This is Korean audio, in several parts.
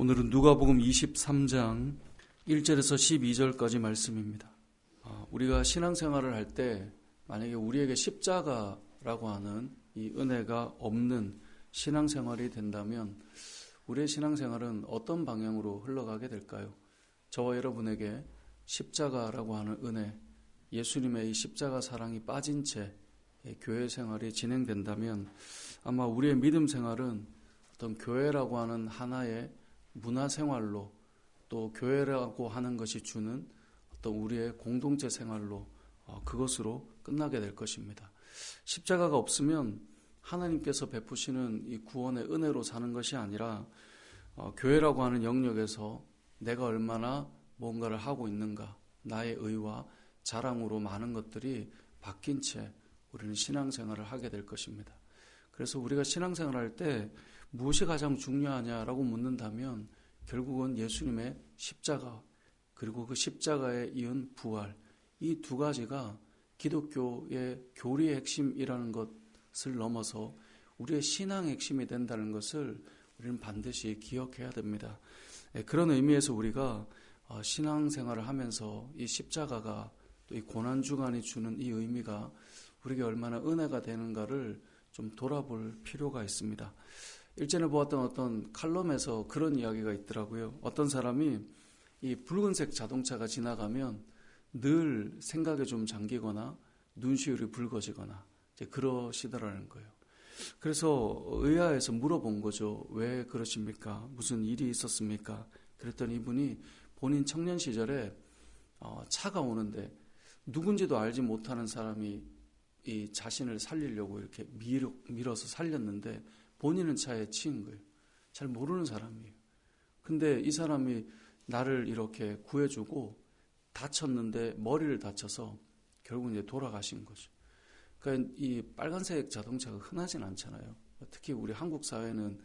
오늘은 누가복음 23장 1절에서 12절까지 말씀입니다. 우리가 신앙생활을 할 때 만약에 우리에게 십자가라고 하는 이 은혜가 없는 신앙생활이 된다면 우리의 신앙생활은 어떤 방향으로 흘러가게 될까요? 저와 여러분에게 십자가라고 하는 은혜, 예수님의 이 십자가 사랑이 빠진 채 교회 생활이 진행된다면 아마 우리의 믿음 생활은 어떤 교회라고 하는 하나의 문화생활로 또 교회라고 하는 것이 주는 어떤 우리의 공동체 생활로 그것으로 끝나게 될 것입니다. 십자가가 없으면 하나님께서 베푸시는 이 구원의 은혜로 사는 것이 아니라 교회라고 하는 영역에서 내가 얼마나 뭔가를 하고 있는가, 나의 의와 자랑으로 많은 것들이 바뀐 채 우리는 신앙생활을 하게 될 것입니다. 그래서 우리가 신앙생활할 때 무엇이 가장 중요하냐라고 묻는다면 결국은 예수님의 십자가 그리고 그 십자가에 이은 부활, 이 두 가지가 기독교의 교리의 핵심이라는 것을 넘어서 우리의 신앙의 핵심이 된다는 것을 우리는 반드시 기억해야 됩니다. 그런 의미에서 우리가 신앙생활을 하면서 이 십자가가 또 이 고난주간이 주는 이 의미가 우리에게 얼마나 은혜가 되는가를 좀 돌아볼 필요가 있습니다. 일전에 보았던 어떤 칼럼에서 그런 이야기가 있더라고요. 어떤 사람이 이 붉은색 자동차가 지나가면 늘 생각에 좀 잠기거나 눈시울이 붉어지거나 이제 그러시더라는 거예요. 그래서 의아해서 물어본 거죠. 왜 그러십니까? 무슨 일이 있었습니까? 그랬더니 이분이 본인 청년 시절에 차가 오는데 누군지도 알지 못하는 사람이 이 자신을 살리려고 이렇게 밀어서 살렸는데 본인은 차에 치인 거예요. 잘 모르는 사람이에요. 근데 이 사람이 나를 이렇게 구해주고 다쳤는데 머리를 다쳐서 결국 이제 돌아가신 거죠. 그러니까 이 빨간색 자동차가 흔하진 않잖아요. 특히 우리 한국 사회는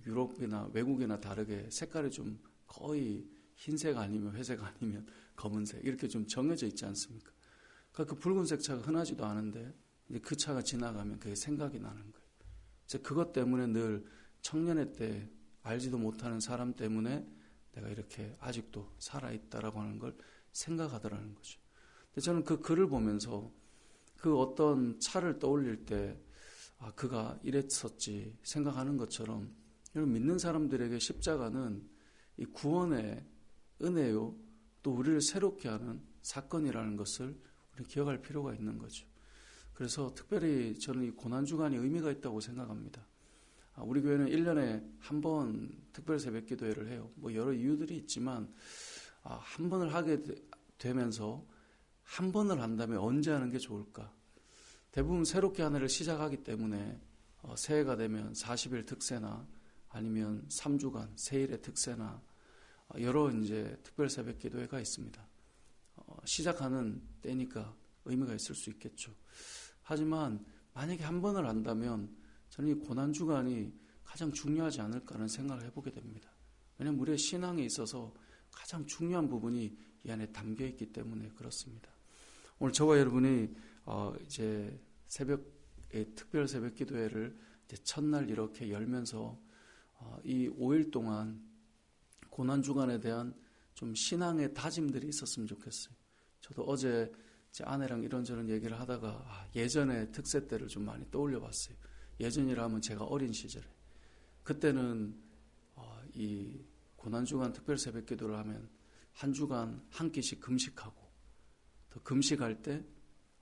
유럽이나 외국이나 다르게 색깔이 좀 거의 흰색 아니면 회색 아니면 검은색 이렇게 좀 정해져 있지 않습니까? 그러니까 그 붉은색 차가 흔하지도 않은데 이제 그 차가 지나가면 그게 생각이 나는 거예요. 이제 그것 때문에 늘 청년의 때 알지도 못하는 사람 때문에 내가 이렇게 아직도 살아있다라고 하는 걸 생각하더라는 거죠. 근데 저는 그 글을 보면서 그 어떤 차를 떠올릴 때 그가 이랬었지 생각하는 것처럼 여러분 믿는 사람들에게 십자가는 이 구원의 은혜요 또 우리를 새롭게 하는 사건이라는 것을 우리 기억할 필요가 있는 거죠. 그래서 특별히 저는 이 고난주간이 의미가 있다고 생각합니다. 우리 교회는 1년에 한 번 특별 새벽 기도회를 해요. 뭐 여러 이유들이 있지만 한 번을 하게 되면서 한 번을 한다면 언제 하는 게 좋을까? 대부분 새롭게 한 해를 시작하기 때문에 새해가 되면 40일 특세나 아니면 3주간 세일의 특세나 여러 이제 특별 새벽 기도회가 있습니다. 시작하는 때니까 의미가 있을 수 있겠죠. 하지만 만약에 한 번을 한다면 저는 이 고난주간이 가장 중요하지 않을까 하는 생각을 해보게 됩니다. 왜냐하면 우리의 신앙에 있어서 가장 중요한 부분이 이 안에 담겨있기 때문에 그렇습니다. 오늘 저와 여러분이 이제 특별 새벽 기도회를 이제 첫날 이렇게 열면서 이 5일 동안 고난주간에 대한 좀 신앙의 다짐들이 있었으면 좋겠어요. 저도 어제 제 아내랑 이런저런 얘기를 하다가 예전의 특세 때를 좀 많이 떠올려 봤어요. 예전이라면 제가 어린 시절에 그때는 이 고난주간 특별 새벽 기도를 하면 한 주간 한 끼씩 금식하고 또 금식할 때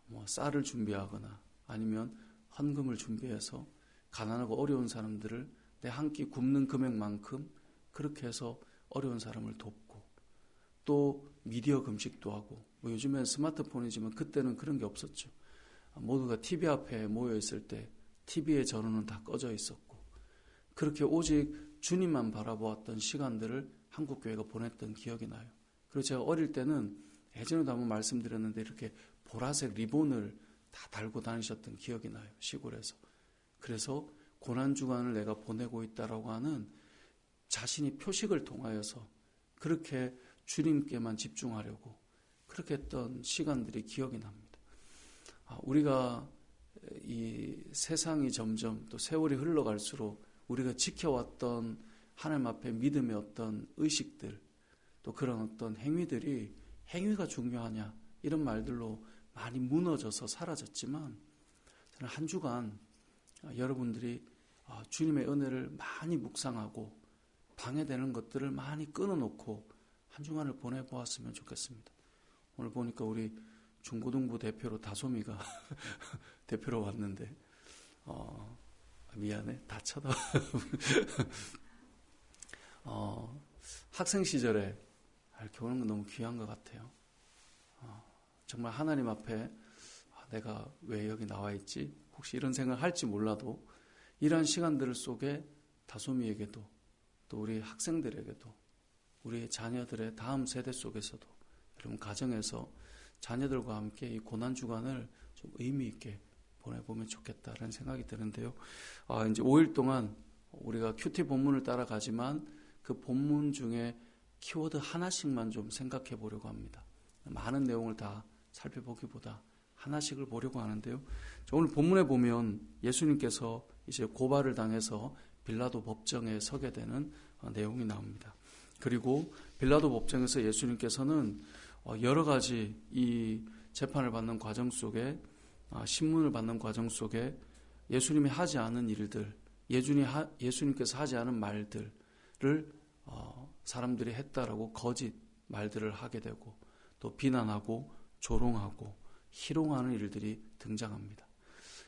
뭐 쌀을 준비하거나 아니면 헌금을 준비해서 가난하고 어려운 사람들을 내 한 끼 굶는 금액만큼 그렇게 해서 어려운 사람을 돕고 또 미디어 금식도 하고 뭐 요즘엔 스마트폰이지만 그때는 그런 게 없었죠. 모두가 TV 앞에 모여 있을 때 TV의 전원은 다 꺼져 있었고 그렇게 오직 주님만 바라보았던 시간들을 한국교회가 보냈던 기억이 나요. 그리고 제가 어릴 때는 예전에도 한번 말씀드렸는데 이렇게 보라색 리본을 다 달고 다니셨던 기억이 나요. 시골에서. 그래서 고난주간을 내가 보내고 있다라고 하는 자신이 표식을 통하여서 그렇게 주님께만 집중하려고 그렇게 했던 시간들이 기억이 납니다. 우리가 이 세상이 점점 또 세월이 흘러갈수록 우리가 지켜왔던 하나님 앞에 믿음의 어떤 의식들, 또 그런 어떤 행위가 중요하냐, 이런 말들로 많이 무너져서 사라졌지만, 저는 한 주간 여러분들이 주님의 은혜를 많이 묵상하고 방해되는 것들을 많이 끊어놓고 한 주간을 보내보았으면 좋겠습니다. 오늘 보니까 우리 중고등부 대표로 다솜이가 대표로 왔는데 미안해, 다 쳐다. 학생 시절에 이렇게 오는 건 너무 귀한 것 같아요. 정말 하나님 앞에 내가 왜 여기 나와 있지? 혹시 이런 생각을 할지 몰라도 이러한 시간들 속에 다솜이에게도, 또 우리 학생들에게도, 우리 자녀들의 다음 세대 속에서도, 여러분 가정에서 자녀들과 함께 이 고난주간을 좀 의미 있게 보내보면 좋겠다라는 생각이 드는데요. 이제 5일 동안 우리가 큐티 본문을 따라가지만 그 본문 중에 키워드 하나씩만 좀 생각해 보려고 합니다. 많은 내용을 다 살펴보기보다 하나씩을 보려고 하는데요. 오늘 본문에 보면 예수님께서 이제 고발을 당해서 빌라도 법정에 서게 되는 내용이 나옵니다. 그리고 빌라도 법정에서 예수님께서는 여러 가지 이 재판을 받는 과정 속에, 신문을 받는 과정 속에 예수님이 하지 않은 일들, 예수님께서 하지 않은 말들을 사람들이 했다라고 거짓 말들을 하게 되고, 또 비난하고 조롱하고 희롱하는 일들이 등장합니다.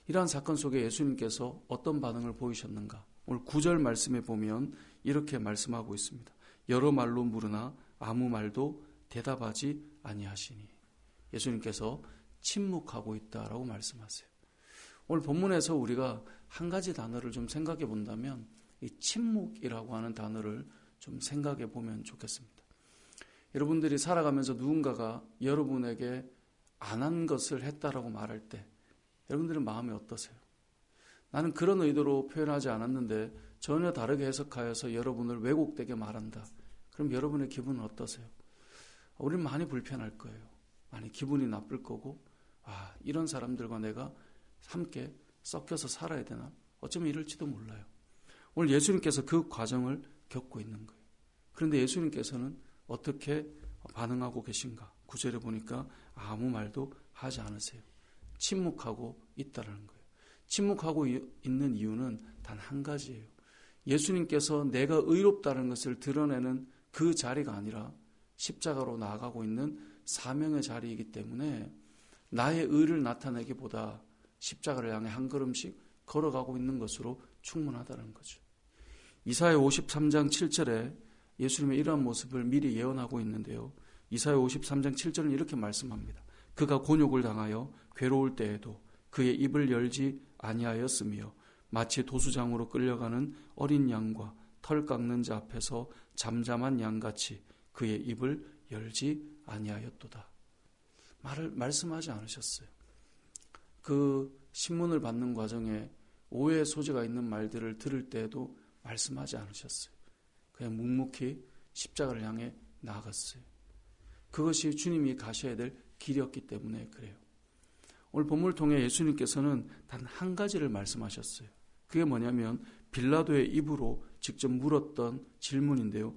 이러한 사건 속에 예수님께서 어떤 반응을 보이셨는가? 오늘 9절 말씀에 보면 이렇게 말씀하고 있습니다. 여러 말로 물으나 아무 말도 대답하지 아니하시니. 예수님께서 침묵하고 있다라고 말씀하세요. 오늘 본문에서 우리가 한 가지 단어를 좀 생각해 본다면 이 침묵이라고 하는 단어를 좀 생각해 보면 좋겠습니다. 여러분들이 살아가면서 누군가가 여러분에게 안 한 것을 했다라고 말할 때 여러분들의 마음이 어떠세요? 나는 그런 의도로 표현하지 않았는데 전혀 다르게 해석하여서 여러분을 왜곡되게 말한다. 그럼 여러분의 기분은 어떠세요? 우리는 많이 불편할 거예요. 많이 기분이 나쁠 거고, 이런 사람들과 내가 함께 섞여서 살아야 되나? 어쩌면 이럴지도 몰라요. 오늘 예수님께서 그 과정을 겪고 있는 거예요. 그런데 예수님께서는 어떻게 반응하고 계신가? 9절에 보니까 아무 말도 하지 않으세요. 침묵하고 있다라는 거예요. 침묵하고 있는 이유는 단 한 가지예요. 예수님께서 내가 의롭다는 것을 드러내는 그 자리가 아니라 십자가로 나아가고 있는 사명의 자리이기 때문에 나의 의를 나타내기보다 십자가를 향해 한 걸음씩 걸어가고 있는 것으로 충분하다는 거죠. 이사야 53장 7절에 예수님의 이러한 모습을 미리 예언하고 있는데요. 이사야 53장 7절은 이렇게 말씀합니다. 그가 곤욕을 당하여 괴로울 때에도 그의 입을 열지 아니하였으며 마치 도수장으로 끌려가는 어린 양과 털 깎는 자 앞에서 잠잠한 양같이 그의 입을 열지 아니하였도다. 말씀하지 않으셨어요. 그 신문을 받는 과정에 오해의 소지가 있는 말들을 들을 때에도 말씀하지 않으셨어요. 그냥 묵묵히 십자가를 향해 나아갔어요. 그것이 주님이 가셔야 될 길이었기 때문에 그래요. 오늘 본문을 통해 예수님께서는 단 한 가지를 말씀하셨어요. 그게 뭐냐면 빌라도의 입으로 직접 물었던 질문인데요.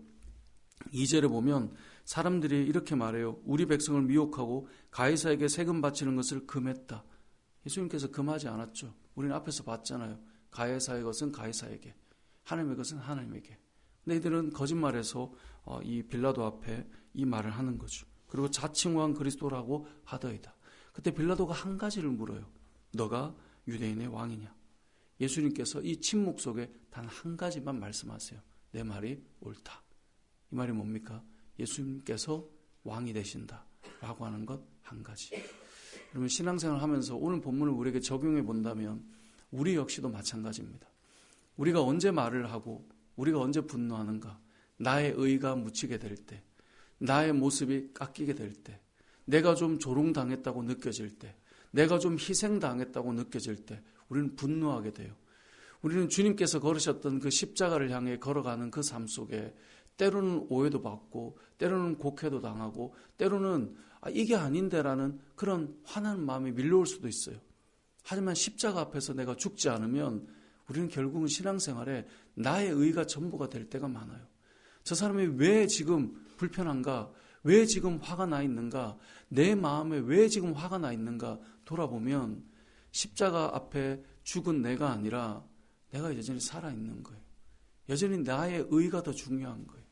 2절에 보면 사람들이 이렇게 말해요. 우리 백성을 미혹하고 가이사에게 세금 바치는 것을 금했다. 예수님께서 금하지 않았죠. 우리는 앞에서 봤잖아요. 가이사의 것은 가이사에게, 하나님의 것은 하나님에게. 근데 이들은 거짓말해서 이 빌라도 앞에 이 말을 하는 거죠. 그리고 자칭왕 그리스도라고 하더이다. 그때 빌라도가 한 가지를 물어요. 너가 유대인의 왕이냐? 예수님께서 이 침묵 속에 단 한 가지만 말씀하세요. 내 말이 옳다. 이 말이 뭡니까? 예수님께서 왕이 되신다 라고 하는 것 한 가지. 그러면 신앙생활을 하면서 오늘 본문을 우리에게 적용해 본다면 우리 역시도 마찬가지입니다. 우리가 언제 말을 하고 우리가 언제 분노하는가? 나의 의가 묻히게 될 때, 나의 모습이 깎이게 될 때, 내가 좀 조롱당했다고 느껴질 때, 내가 좀 희생당했다고 느껴질 때 우리는 분노하게 돼요. 우리는 주님께서 걸으셨던 그 십자가를 향해 걸어가는 그 삶 속에 때로는 오해도 받고 때로는 곡해도 당하고 때로는 이게 아닌데라는 그런 화나는 마음이 밀려올 수도 있어요. 하지만 십자가 앞에서 내가 죽지 않으면 우리는 결국은 신앙생활에 나의 의가 전부가 될 때가 많아요. 저 사람이 왜 지금 불편한가? 왜 지금 화가 나 있는가? 내 마음에 왜 지금 화가 나 있는가? 돌아보면 십자가 앞에 죽은 내가 아니라 내가 여전히 살아있는 거예요. 여전히 나의 의가 더 중요한 거예요.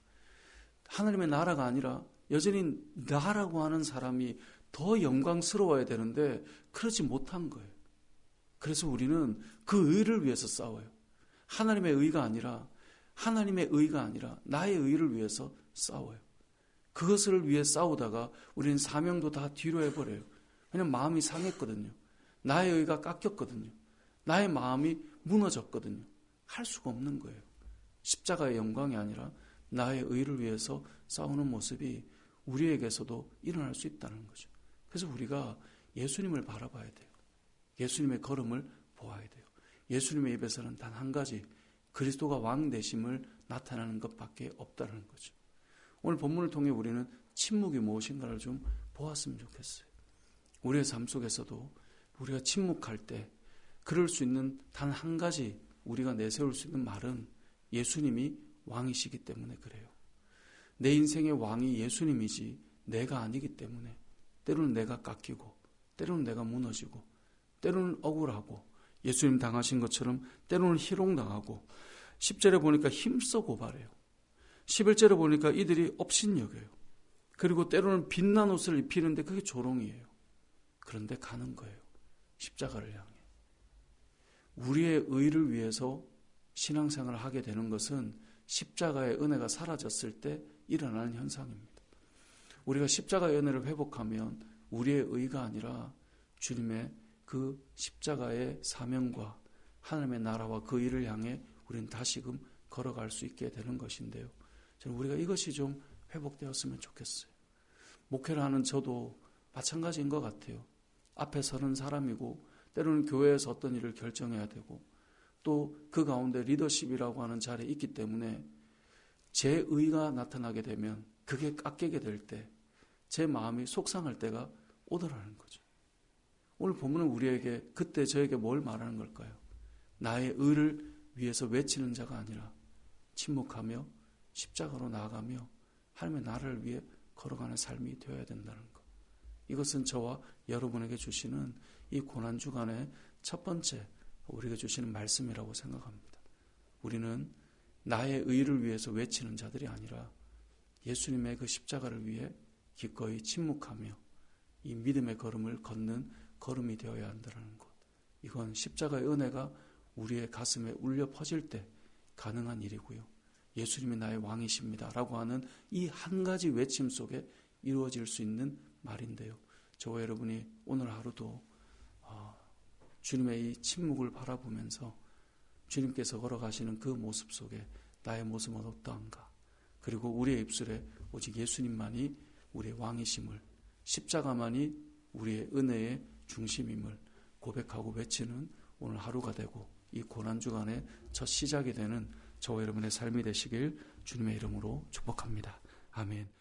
하나님의 나라가 아니라 여전히 나라고 하는 사람이 더 영광스러워야 되는데 그러지 못한 거예요. 그래서 우리는 그 의를 위해서 싸워요. 하나님의 의가 아니라 나의 의를 위해서 싸워요. 그것을 위해 싸우다가 우리는 사명도 다 뒤로 해버려요. 왜냐하면 마음이 상했거든요. 나의 의가 깎였거든요. 나의 마음이 무너졌거든요. 할 수가 없는 거예요. 십자가의 영광이 아니라 나의 의를 위해서 싸우는 모습이 우리에게서도 일어날 수 있다는 거죠. 그래서 우리가 예수님을 바라봐야 돼요. 예수님의 걸음을 보아야 돼요. 예수님의 입에서는 단 한 가지 그리스도가 왕 되심을 나타나는 것밖에 없다는 거죠. 오늘 본문을 통해 우리는 침묵이 무엇인가를 좀 보았으면 좋겠어요. 우리의 삶 속에서도 우리가 침묵할 때 그럴 수 있는 단 한 가지 우리가 내세울 수 있는 말은 예수님이 왕이시기 때문에 그래요. 내 인생의 왕이 예수님이지 내가 아니기 때문에 때로는 내가 깎이고 때로는 내가 무너지고 때로는 억울하고 예수님 당하신 것처럼 때로는 희롱당하고 10절에 보니까 힘써 고발해요. 11절에 보니까 이들이 업신여겨요. 그리고 때로는 빛난 옷을 입히는데 그게 조롱이에요. 그런데 가는 거예요. 십자가를 향해. 우리의 의를 위해서 신앙생활을 하게 되는 것은 십자가의 은혜가 사라졌을 때 일어나는 현상입니다. 우리가 십자가의 은혜를 회복하면 우리의 의가 아니라 주님의 그 십자가의 사명과 하나님의 나라와 그 일을 향해 우리는 다시금 걸어갈 수 있게 되는 것인데요. 저는 우리가 이것이 좀 회복되었으면 좋겠어요. 목회를 하는 저도 마찬가지인 것 같아요. 앞에 서는 사람이고 때로는 교회에서 어떤 일을 결정해야 되고 또 그 가운데 리더십이라고 하는 자리에 있기 때문에 제 의가 나타나게 되면 그게 깎이게 될 때 제 마음이 속상할 때가 오더라는 거죠. 오늘 본문은 우리에게 그때 저에게 뭘 말하는 걸까요? 나의 의를 위해서 외치는 자가 아니라 침묵하며 십자가로 나아가며 하나님의 나라를 위해 걸어가는 삶이 되어야 된다는 것. 이것은 저와 여러분에게 주시는 이 고난주간의 첫 번째 우리에게 주시는 말씀이라고 생각합니다. 우리는 나의 의를 위해서 외치는 자들이 아니라 예수님의 그 십자가를 위해 기꺼이 침묵하며 이 믿음의 걸음을 걷는 걸음이 되어야 한다는 것. 이건 십자가의 은혜가 우리의 가슴에 울려 퍼질 때 가능한 일이고요. 예수님이 나의 왕이십니다 라고 하는 이 한 가지 외침 속에 이루어질 수 있는 말인데요. 저와 여러분이 오늘 하루도 주님의 이 침묵을 바라보면서 주님께서 걸어가시는 그 모습 속에 나의 모습은 어떠한가? 그리고 우리의 입술에 오직 예수님만이 우리의 왕이심을, 십자가만이 우리의 은혜의 중심임을 고백하고 외치는 오늘 하루가 되고 이 고난주간의 첫 시작이 되는 저와 여러분의 삶이 되시길 주님의 이름으로 축복합니다. 아멘.